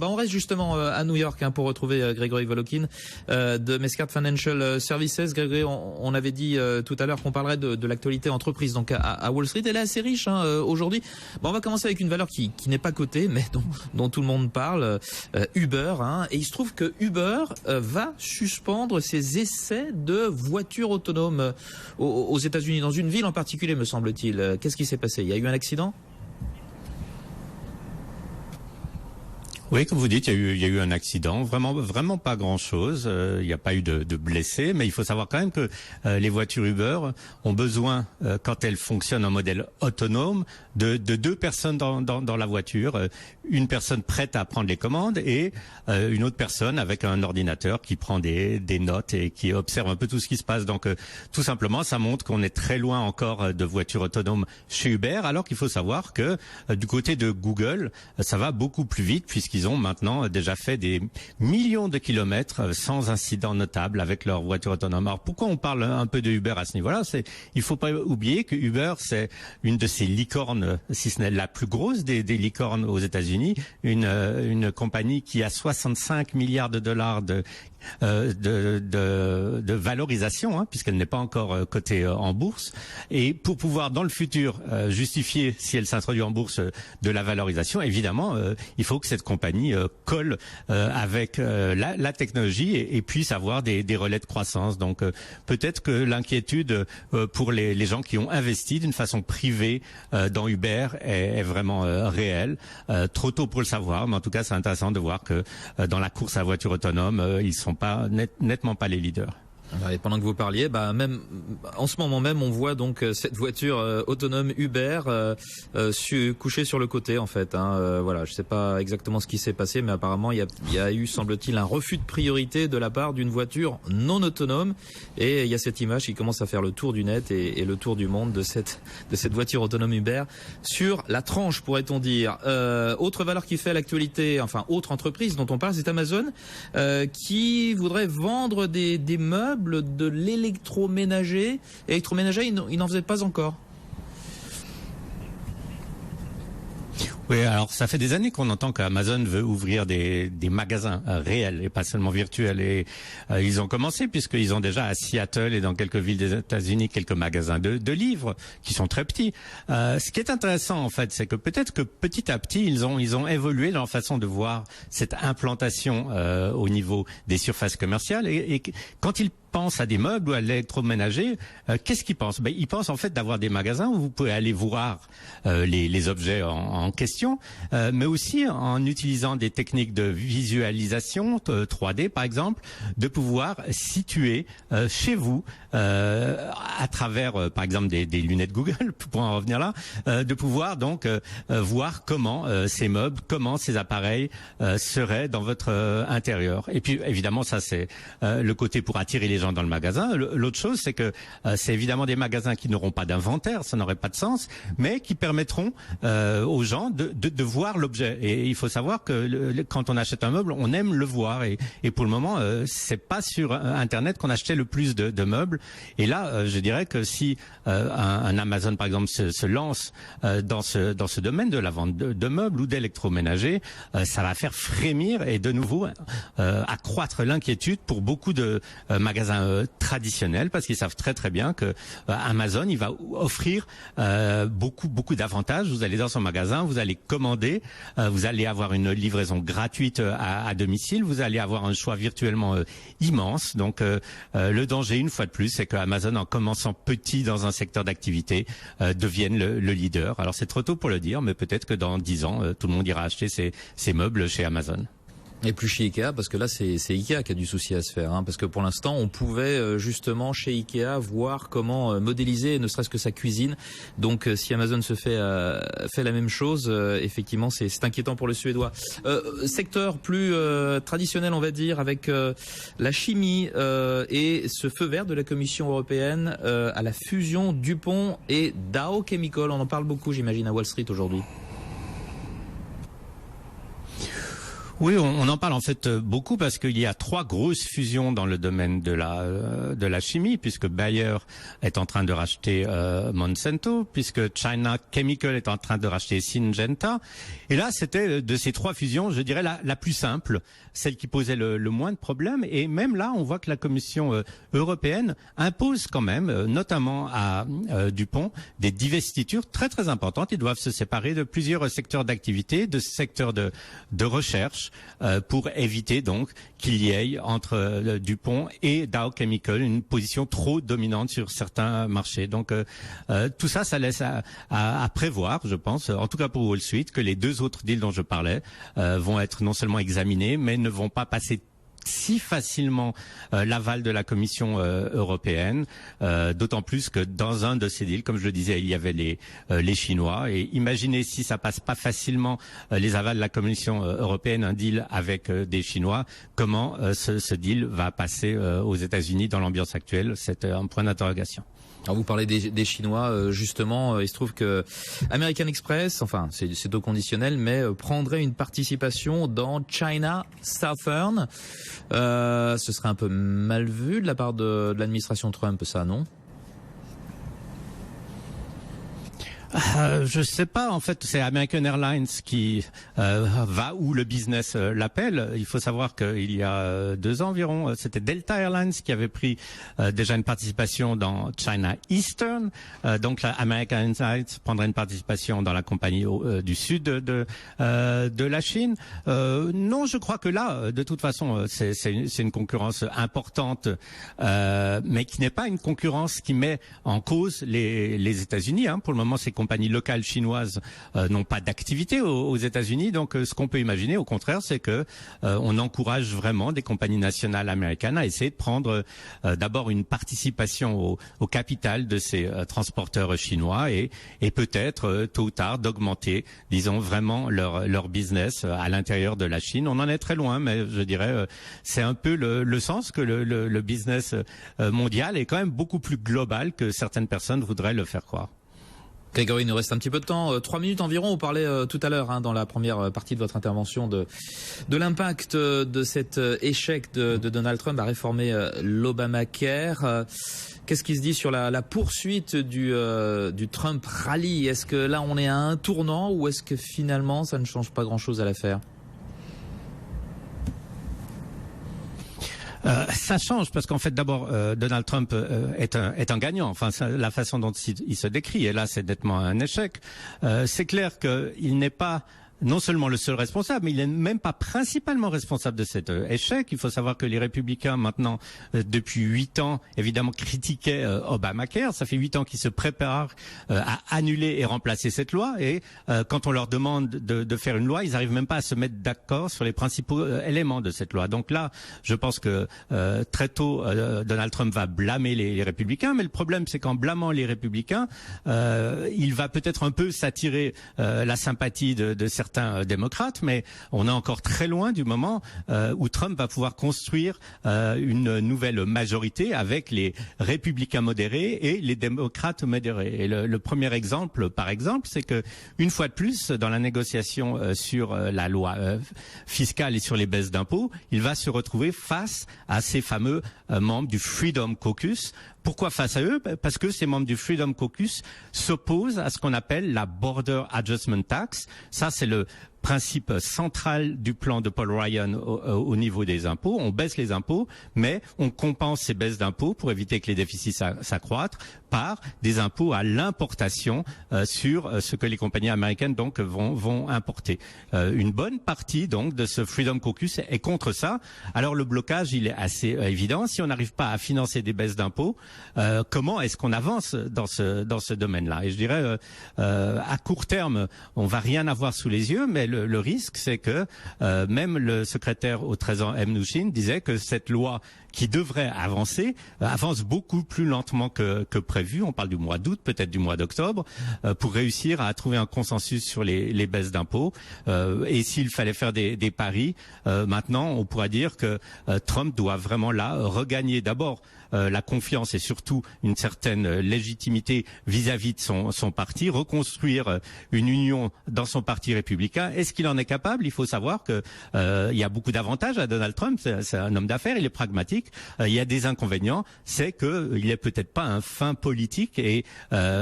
On reste justement à New York pour retrouver Grégory Volokin de Mescart Financial Services. Grégory, on avait dit tout à l'heure qu'on parlerait de l'actualité entreprise donc à Wall Street. Elle est assez riche aujourd'hui. On va commencer avec une valeur qui n'est pas cotée mais dont tout le monde parle, Uber. Et il se trouve que Uber va suspendre ses essais de voitures autonomes aux États-Unis, dans une ville en particulier, me semble-t-il. Qu'est-ce qui s'est passé? Il y a eu un accident? Oui, comme vous dites, il y a eu un accident, vraiment pas grand-chose. Il n'y a pas eu de blessés, mais il faut savoir quand même que les voitures Uber ont besoin, quand elles fonctionnent en modèle autonome, de deux personnes dans la voiture. Une personne prête à prendre les commandes et une autre personne avec un ordinateur qui prend des notes et qui observe un peu tout ce qui se passe. Donc, tout simplement, ça montre qu'on est très loin encore de voitures autonomes chez Uber, alors qu'il faut savoir que du côté de Google, ça va beaucoup plus vite puisqu'ils ont maintenant déjà fait des millions de kilomètres sans incident notable avec leur voiture autonome. Alors pourquoi on parle un peu de Uber à ce niveau-là? Il faut pas oublier que Uber, c'est une de ces licornes, si ce n'est la plus grosse des licornes aux États-Unis, une compagnie qui a 65 milliards de dollars de valorisation, puisqu'elle n'est pas encore cotée en bourse. Et pour pouvoir dans le futur justifier, si elle s'introduit en bourse, de la valorisation, évidemment, il faut que cette compagnie colle avec la technologie et puisse avoir des relais de croissance. Donc peut-être que l'inquiétude pour les gens qui ont investi d'une façon privée dans Uber est vraiment réelle. Trop tôt pour le savoir, mais en tout cas c'est intéressant de voir que dans la course à la voiture autonome, ils sont pas nettement pas les leaders. Et pendant que vous parliez, même en ce moment même, on voit donc cette voiture autonome Uber couchée sur le côté en fait. Voilà, je sais pas exactement ce qui s'est passé, mais apparemment il y a eu, semble-t-il, un refus de priorité de la part d'une voiture non autonome. Et il y a cette image qui commence à faire le tour du net et le tour du monde de cette voiture autonome Uber sur la tranche, pourrait-on dire. Autre valeur qui fait l'actualité, enfin autre entreprise dont on parle, c'est Amazon qui voudrait vendre des meubles, de l'électroménager. Électroménager, il n'en faisait pas encore. Oui, alors ça fait des années qu'on entend qu'Amazon veut ouvrir des magasins réels et pas seulement virtuels. Et ils ont commencé puisqu'ils ont déjà à Seattle et dans quelques villes des États-Unis quelques magasins de livres qui sont très petits. Ce qui est intéressant en fait, c'est que peut-être que petit à petit ils ont évolué dans leur façon de voir cette implantation au niveau des surfaces commerciales. Et quand ils pensent à des meubles ou à l'électroménager, qu'est-ce qu'ils pensent? Ils pensent en fait d'avoir des magasins où vous pouvez aller voir les objets en question, mais aussi en utilisant des techniques de visualisation 3D par exemple, de pouvoir situer chez vous à travers par exemple des lunettes Google, pour en revenir là, de pouvoir donc voir comment ces meubles, comment ces appareils seraient dans votre intérieur. Et puis évidemment ça c'est le côté pour attirer les gens dans le magasin. L'autre chose, c'est que c'est évidemment des magasins qui n'auront pas d'inventaire, ça n'aurait pas de sens, mais qui permettront aux gens de voir l'objet. Et il faut savoir que quand on achète un meuble, on aime le voir. Et pour le moment, c'est pas sur Internet qu'on achetait le plus de meubles. Et là, je dirais que si un Amazon, par exemple, se lance dans ce domaine de la vente de meubles ou d'électroménager, ça va faire frémir et de nouveau accroître l'inquiétude pour beaucoup de magasins traditionnels, parce qu'ils savent très très bien que Amazon il va offrir beaucoup d'avantages. Vous allez dans son magasin, vous allez commander, vous allez avoir une livraison gratuite à domicile, vous allez avoir un choix virtuellement immense. Donc le danger une fois de plus, c'est que Amazon, en commençant petit dans un secteur d'activité, devienne le leader. Alors c'est trop tôt pour le dire, mais peut-être que dans 10 ans tout le monde ira acheter ses meubles chez Amazon. Et plus chez Ikea, parce que là c'est Ikea qui a du souci à se faire, parce que pour l'instant on pouvait justement chez Ikea voir comment modéliser ne serait-ce que sa cuisine. Donc si Amazon se fait la même chose, effectivement c'est inquiétant pour le Suédois. Secteur plus traditionnel on va dire, avec la chimie et ce feu vert de la Commission européenne à la fusion DuPont et Dow Chemical. On en parle beaucoup, j'imagine, à Wall Street aujourd'hui. Oui, on en parle en fait beaucoup parce qu'il y a 3 grosses fusions dans le domaine de la chimie, puisque Bayer est en train de racheter Monsanto, puisque China Chemical est en train de racheter Syngenta. Et là, c'était de ces 3 fusions, je dirais la plus simple, celle qui posait le moins de problèmes. Et même là, on voit que la Commission européenne impose quand même, notamment à DuPont, des divestitures très très importantes. Ils doivent se séparer de plusieurs secteurs d'activité, de secteurs de recherche, pour éviter donc qu'il y ait entre DuPont et Dow Chemical une position trop dominante sur certains marchés. Donc tout ça, ça laisse à prévoir, je pense, en tout cas pour Wall Street, que les 2 autres deals dont je parlais vont être non seulement examinés, mais ne vont pas passer si facilement l'aval de la Commission européenne, d'autant plus que dans un de ces deals, comme je le disais, il y avait les Chinois. Et imaginez si ça passe pas facilement les avals de la Commission européenne, un deal avec des Chinois, comment ce deal va passer aux États-Unis dans l'ambiance actuelle? C'est un point d'interrogation. Alors vous parlez des Chinois, justement, il se trouve que American Express, enfin c'est au conditionnel, mais prendrait une participation dans China Southern. Ce serait un peu mal vu de la part de l'administration Trump, ça, non? Je sais pas, en fait, c'est American Airlines qui va où le business l'appelle. Il faut savoir qu'il y a 2 ans environ, c'était Delta Airlines qui avait pris déjà une participation dans China Eastern. Donc la American Airlines prendrait une participation dans la compagnie du sud de la Chine. Non, je crois que là, de toute façon, c'est une concurrence importante, mais qui n'est pas une concurrence qui met en cause les États-Unis. Pour le moment, c'est compagnies locales chinoises n'ont pas d'activité aux États-Unis. Donc, ce qu'on peut imaginer, au contraire, c'est que on encourage vraiment des compagnies nationales américaines à essayer de prendre d'abord une participation au capital de ces transporteurs chinois et peut-être tôt ou tard d'augmenter, disons, vraiment leur business à l'intérieur de la Chine. On en est très loin, mais je dirais c'est un peu le sens que le business mondial est quand même beaucoup plus global que certaines personnes voudraient le faire croire. Grégory, il nous reste un petit peu de temps, 3 minutes environ. On parlait tout à l'heure, dans la première partie de votre intervention, de l'impact de cet échec de Donald Trump à réformer l'Obamacare. Qu'est-ce qui se dit sur la poursuite du Trump Rally? Est-ce que là on est à un tournant ou est-ce que finalement ça ne change pas grand-chose à l'affaire? Ça change parce qu'en fait, d'abord, Donald Trump est un gagnant. Enfin, la façon dont il se décrit, et là, c'est nettement un échec. C'est clair qu'il n'est pas non seulement le seul responsable, mais il n'est même pas principalement responsable de cet échec. Il faut savoir que les républicains, maintenant, depuis 8 ans, évidemment, critiquaient Obamacare. Ça fait 8 ans qu'ils se préparent à annuler et remplacer cette loi. Et quand on leur demande de faire une loi, ils n'arrivent même pas à se mettre d'accord sur les principaux éléments de cette loi. Donc là, je pense que très tôt, Donald Trump va blâmer les républicains. Mais le problème, c'est qu'en blâmant les républicains, il va peut-être un peu s'attirer la sympathie de certains démocrates, mais on est encore très loin du moment où Trump va pouvoir construire une nouvelle majorité avec les républicains modérés et les démocrates modérés. Et le premier exemple, par exemple, c'est que une fois de plus, dans la négociation sur la loi fiscale et sur les baisses d'impôts, il va se retrouver face à ces fameux membres du Freedom Caucus. Pourquoi face à eux? Parce que ces membres du Freedom Caucus s'opposent à ce qu'on appelle la Border Adjustment Tax. Ça, c'est le principe central du plan de Paul Ryan au niveau des impôts. On baisse les impôts, mais on compense ces baisses d'impôts pour éviter que les déficits s'accroîtrent par des impôts à l'importation sur ce que les compagnies américaines donc vont importer. Une bonne partie donc de ce Freedom Caucus est contre ça. Alors le blocage, il est assez évident. Si on n'arrive pas à financer des baisses d'impôts, comment est-ce qu'on avance dans ce domaine-là? Et je dirais à court terme, on va rien avoir sous les yeux, mais le risque, c'est que même le secrétaire au Trésor Mnuchin disait que cette loi qui devrait avancer, avance beaucoup plus lentement que prévu. On parle du mois d'août, peut-être du mois d'octobre, pour réussir à trouver un consensus sur les baisses d'impôts. Et s'il fallait faire des paris, maintenant, on pourra dire que Trump doit vraiment là regagner d'abord la confiance et surtout une certaine légitimité vis-à-vis de son parti, reconstruire une union dans son parti républicain. Est-ce qu'il en est capable? Il faut savoir que il y a beaucoup d'avantages à Donald Trump. C'est un homme d'affaires, il est pragmatique. Il y a des inconvénients, c'est qu'il n'est peut-être pas un fin politique et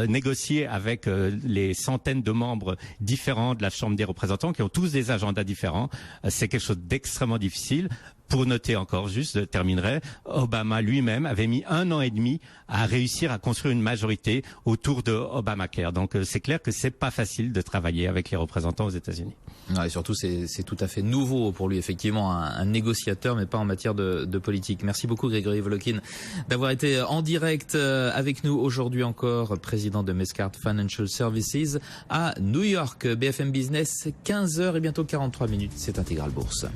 négocier avec les centaines de membres différents de la Chambre des représentants qui ont tous des agendas différents, c'est quelque chose d'extrêmement difficile. Pour noter encore, juste, je terminerai, Obama lui-même avait mis 1 an et demi à réussir à construire une majorité autour de Obamacare. Donc c'est clair que c'est pas facile de travailler avec les représentants aux États-Unis. Ouais, et surtout, c'est tout à fait nouveau pour lui, effectivement, un négociateur, mais pas en matière de politique. Merci beaucoup, Grégory Volokin, d'avoir été en direct avec nous aujourd'hui encore, président de Mescart Financial Services à New York. BFM Business, 15h et bientôt 43 minutes, c'est Intégral Bourse.